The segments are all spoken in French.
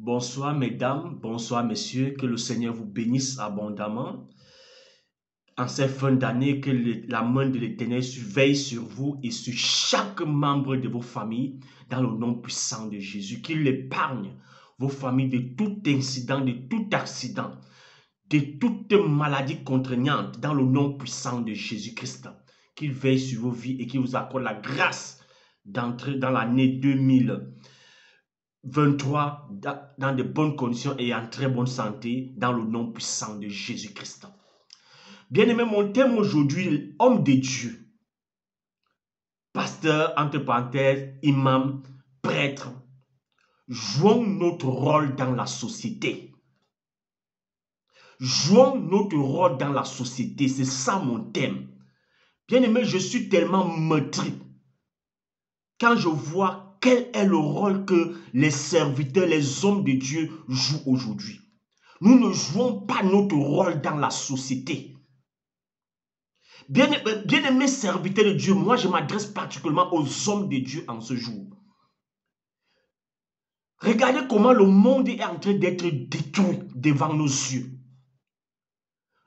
Bonsoir mesdames, bonsoir messieurs, que le Seigneur vous bénisse abondamment. En cette fin d'année, que la main de l'Éternel veille sur vous et sur chaque membre de vos familles, dans le nom puissant de Jésus, qu'il épargne vos familles de tout incident, de tout accident, de toute maladie contraignante, dans le nom puissant de Jésus-Christ. Qu'il veille sur vos vies et qu'il vous accorde la grâce d'entrer dans l'année 2023 dans de bonnes conditions et en très bonne santé, dans le nom puissant de Jésus-Christ. Bien-aimé, mon thème aujourd'hui, homme de Dieu, pasteur, entre parenthèses, imam, prêtre, jouons notre rôle dans la société. Jouons notre rôle dans la société, c'est ça mon thème. Bien-aimé, je suis tellement meurtri quand je vois quel est le rôle que les serviteurs, les hommes de Dieu jouent aujourd'hui. Nous ne jouons pas notre rôle dans la société. Bien-aimés serviteurs de Dieu, moi je m'adresse particulièrement aux hommes de Dieu en ce jour. Regardez comment le monde est en train d'être détruit devant nos yeux.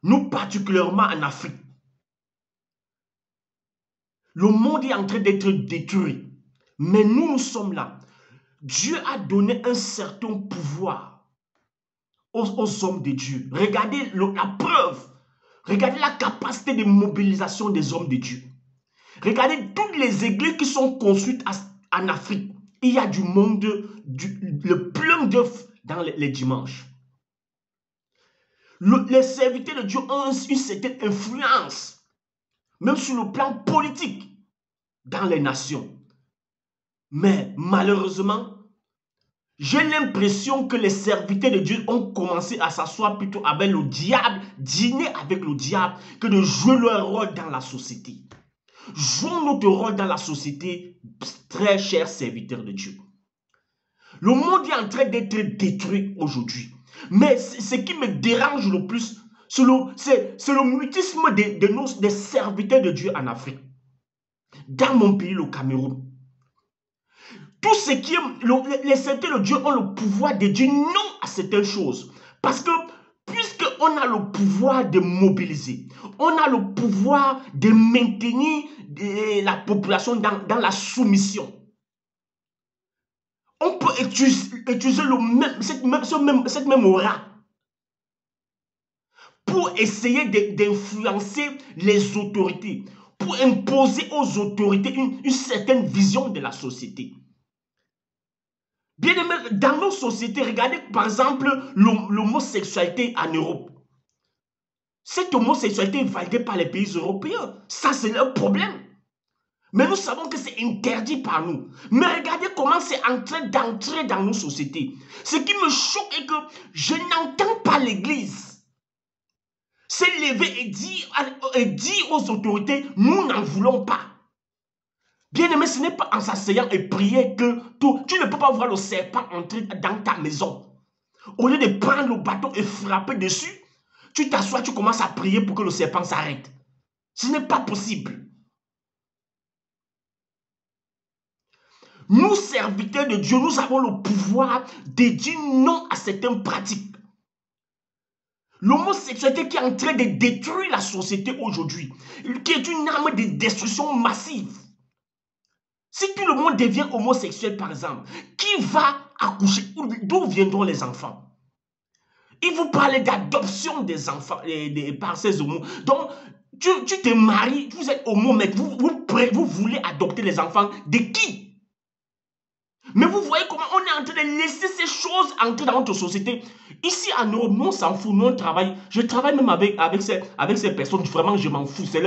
Nous particulièrement en Afrique. Le monde est en train d'être détruit. Mais nous sommes là. Dieu a donné un certain pouvoir aux hommes de Dieu. Regardez la preuve. Regardez la capacité de mobilisation des hommes de Dieu. Regardez toutes les églises qui sont construites en Afrique. Il y a du monde, le plein d'œufs dans les dimanches. Les serviteurs de Dieu ont une certaine influence, même sur le plan politique, dans les nations. Mais malheureusement, j'ai l'impression que les serviteurs de Dieu ont commencé à s'asseoir plutôt avec le diable, dîner avec le diable, que de jouer leur rôle dans la société. Jouons notre rôle dans la société, très chers serviteurs de Dieu. Le monde est en train d'être détruit aujourd'hui. Mais ce qui me dérange le plus, c'est le mutisme des serviteurs de Dieu en Afrique. Dans mon pays, le Cameroun. Tout ce qui est, les serviteurs de Dieu ont le pouvoir de dire non à certaines choses. Parce que, puisqu'on a le pouvoir de mobiliser, on a le pouvoir de maintenir la population dans la soumission. On peut utiliser cette même aura pour essayer d'influencer les autorités, pour imposer aux autorités une certaine vision de la société. Bien aimé, dans nos sociétés, regardez par exemple l'homosexualité en Europe. Cette homosexualité est validée par les pays européens. Ça, c'est leur problème. Mais nous savons que c'est interdit par nous. Mais regardez comment c'est en train d'entrer dans nos sociétés. Ce qui me choque est que je n'entends pas l'Église se lever et dire aux autorités, nous n'en voulons pas. Bien aimé, ce n'est pas en s'asseyant et prier que tu ne peux pas voir le serpent entrer dans ta maison. Au lieu de prendre le bâton et frapper dessus, tu t'assois, tu commences à prier pour que le serpent s'arrête. Ce n'est pas possible. Nous, serviteurs de Dieu, nous avons le pouvoir de dire non à certaines pratiques. L'homosexualité qui est en train de détruire la société aujourd'hui, qui est une arme de destruction massive. Si tout le monde devient homosexuel, par exemple, qui va accoucher? D'où viendront les enfants? Il vous parle d'adoption des enfants par ces homos. Donc, tu te maries, vous êtes homo, mais vous voulez adopter les enfants de qui? Mais vous voyez comment on est en train de laisser ces choses entrer dans notre société. Ici en Europe, nous on s'en fout, nous on travaille. Je travaille même avec ces personnes, vraiment je m'en fous. C'est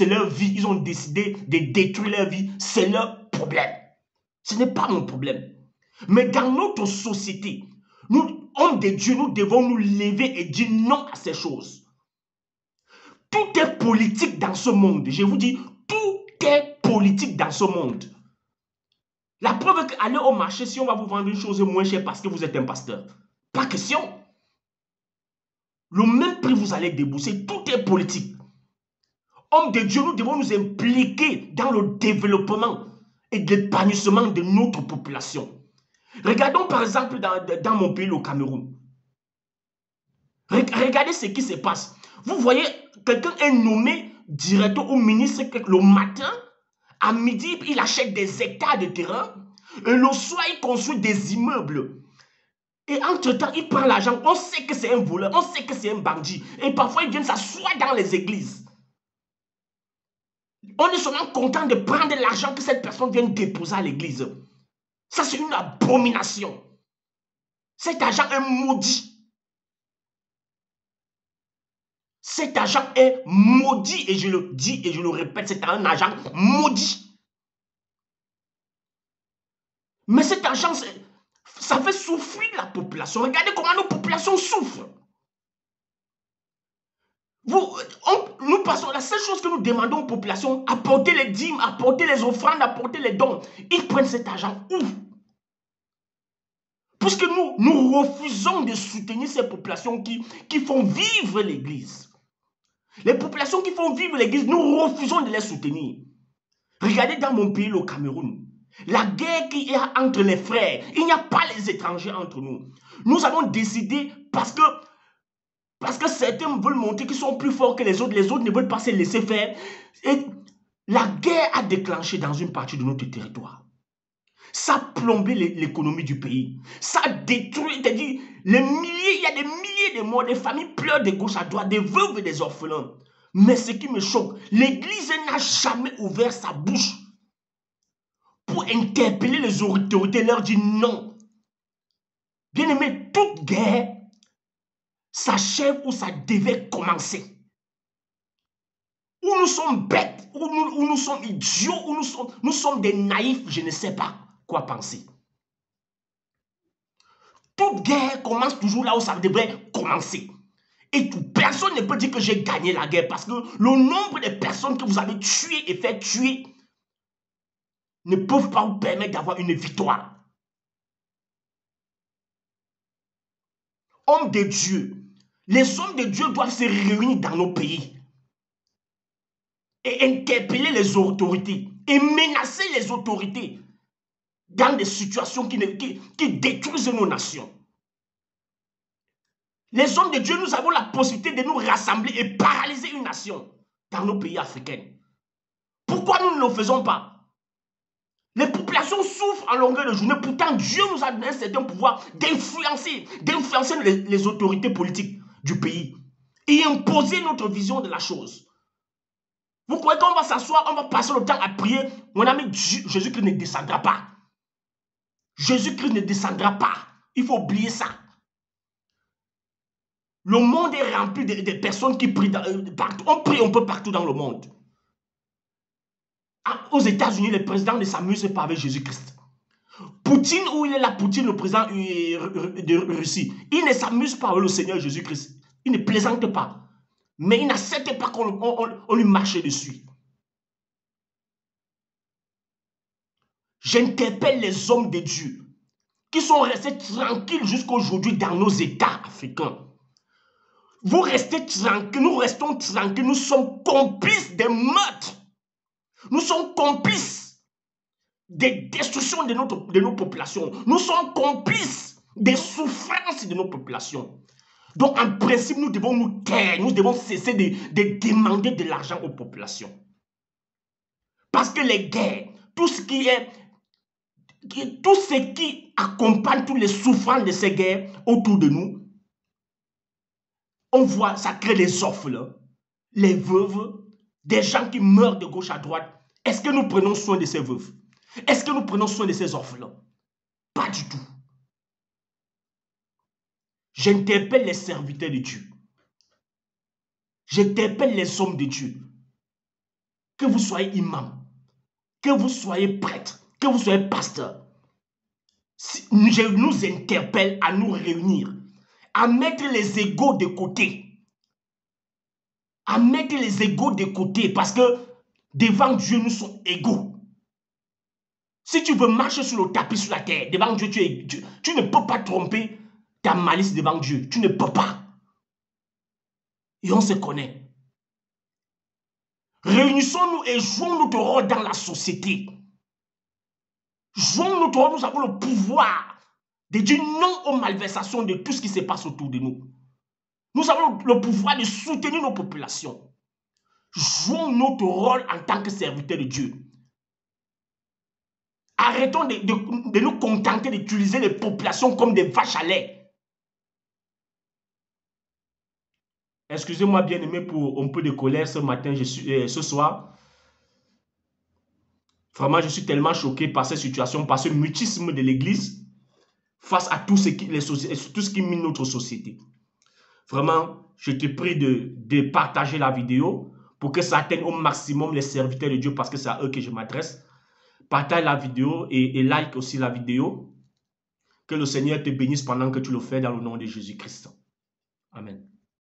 leur vie, ils ont décidé de détruire leur vie, c'est leur problème. Ce n'est pas mon problème. Mais dans notre société, nous, hommes de Dieu, nous devons nous lever et dire non à ces choses. Tout est politique dans ce monde. Je vous dis, tout est politique dans ce monde. La preuve est qu'aller au marché, si on va vous vendre une chose moins chère parce que vous êtes un pasteur, pas question. Le même prix vous allez débourser, tout est politique. Hommes de Dieu, nous devons nous impliquer dans le développement et l'épanouissement de notre population. Regardons par exemple dans mon pays, le Cameroun. Regardez ce qui se passe. Vous voyez, quelqu'un est nommé directeur ou ministre le matin, à midi, il achète des hectares de terrain, et le soir, il construit des immeubles. Et entre-temps, il prend l'argent. On sait que c'est un voleur, on sait que c'est un bandit. Et parfois, il vient s'asseoir dans les églises. On est seulement content de prendre l'argent que cette personne vient déposer à l'église. Ça, c'est une abomination. Cet argent est maudit. Cet argent est maudit, et je le dis et je le répète, c'est un argent maudit. Mais cet argent, ça fait souffrir la population. Regardez comment nos populations souffrent. Nous passons, la seule chose que nous demandons aux populations, apporter les dîmes, apporter les offrandes, apporter les dons. Ils prennent cet argent où? Puisque nous refusons de soutenir ces populations qui font vivre l'Église. Les populations qui font vivre l'Église, nous refusons de les soutenir. Regardez dans mon pays, le Cameroun, la guerre qu'il y a entre les frères, il n'y a pas les étrangers entre nous. Nous avons décidé parce que certains veulent montrer qu'ils sont plus forts que les autres ne veulent pas se laisser faire. Et la guerre a déclenché dans une partie de notre territoire. Ça a plombé l'économie du pays. Ça a détruit, c'est-à-dire, il y a des milliers de morts, des familles pleurent de gauche à droite, des veuves et des orphelins. Mais ce qui me choque, l'Église n'a jamais ouvert sa bouche pour interpeller les autorités, leur dire non. Bien aimé, toute guerre s'achève où ça devait commencer. Où nous sommes bêtes, où nous sommes idiots, où nous sommes des naïfs, je ne sais pas quoi penser. Toute guerre commence toujours là où ça devrait commencer. Et personne ne peut dire que j'ai gagné la guerre parce que le nombre de personnes que vous avez tuées et fait tuer ne peuvent pas vous permettre d'avoir une victoire. Hommes de Dieu, les hommes de Dieu doivent se réunir dans nos pays et interpeller les autorités et menacer les autorités dans des situations qui détruisent nos nations. Les hommes de Dieu, nous avons la possibilité de nous rassembler et paralyser une nation dans nos pays africains. Pourquoi nous ne le faisons pas? Les populations souffrent en longueur de journée. Pourtant, Dieu nous a donné un certain pouvoir d'influencer les autorités politiques du pays et imposer notre vision de la chose. Vous croyez qu'on va s'asseoir, on va passer le temps à prier? Mon ami, Jésus-Christ ne descendra pas. Jésus-Christ ne descendra pas. Il faut oublier ça. Le monde est rempli de personnes qui prient partout. On prie un peu partout dans le monde. Aux États-Unis, le président ne s'amuse pas avec Jésus-Christ. Poutine, où il est là, Poutine, le président de Russie, il ne s'amuse pas avec le Seigneur Jésus-Christ. Il ne plaisante pas. Mais il n'accepte pas qu'on lui marche dessus. J'interpelle les hommes de Dieu qui sont restés tranquilles jusqu'à aujourd'hui dans nos États africains. Vous restez tranquilles, nous restons tranquilles, nous sommes complices des meurtres. Nous sommes complices des destructions de nos populations. Nous sommes complices des souffrances de nos populations. Donc, en principe, nous devons nous taire, nous devons cesser de demander de l'argent aux populations. Parce que les guerres, tout ce qui accompagne toutes les souffrances de ces guerres autour de nous, on voit, ça crée les orphelins, les veuves, des gens qui meurent de gauche à droite. Est-ce que nous prenons soin de ces veuves? Est-ce que nous prenons soin de ces orphelins? Pas du tout. J'interpelle les serviteurs de Dieu. J'interpelle les hommes de Dieu. Que vous soyez imam, que vous soyez prêtre, que vous soyez pasteur. Je nous interpelle à nous réunir, à mettre les égos de côté. À mettre les égos de côté parce que devant Dieu, nous sommes égaux. Si tu veux marcher sur le tapis sur la terre, devant Dieu, tu ne peux pas tromper ta malice devant Dieu. Tu ne peux pas. Et on se connaît. Réunissons-nous et jouons notre rôle dans la société. Jouons notre rôle, nous avons le pouvoir de dire non aux malversations de tout ce qui se passe autour de nous. Nous avons le pouvoir de soutenir nos populations. Jouons notre rôle en tant que serviteurs de Dieu. Arrêtons de nous contenter d'utiliser les populations comme des vaches à lait. Excusez-moi bien aimé pour un peu de colère ce matin, ce soir. Vraiment, je suis tellement choqué par cette situation, par ce mutisme de l'Église face à tout ce qui mine notre société. Vraiment, je te prie de partager la vidéo pour que ça atteigne au maximum les serviteurs de Dieu parce que c'est à eux que je m'adresse. Partage la vidéo et like aussi la vidéo. Que le Seigneur te bénisse pendant que tu le fais dans le nom de Jésus-Christ. Amen.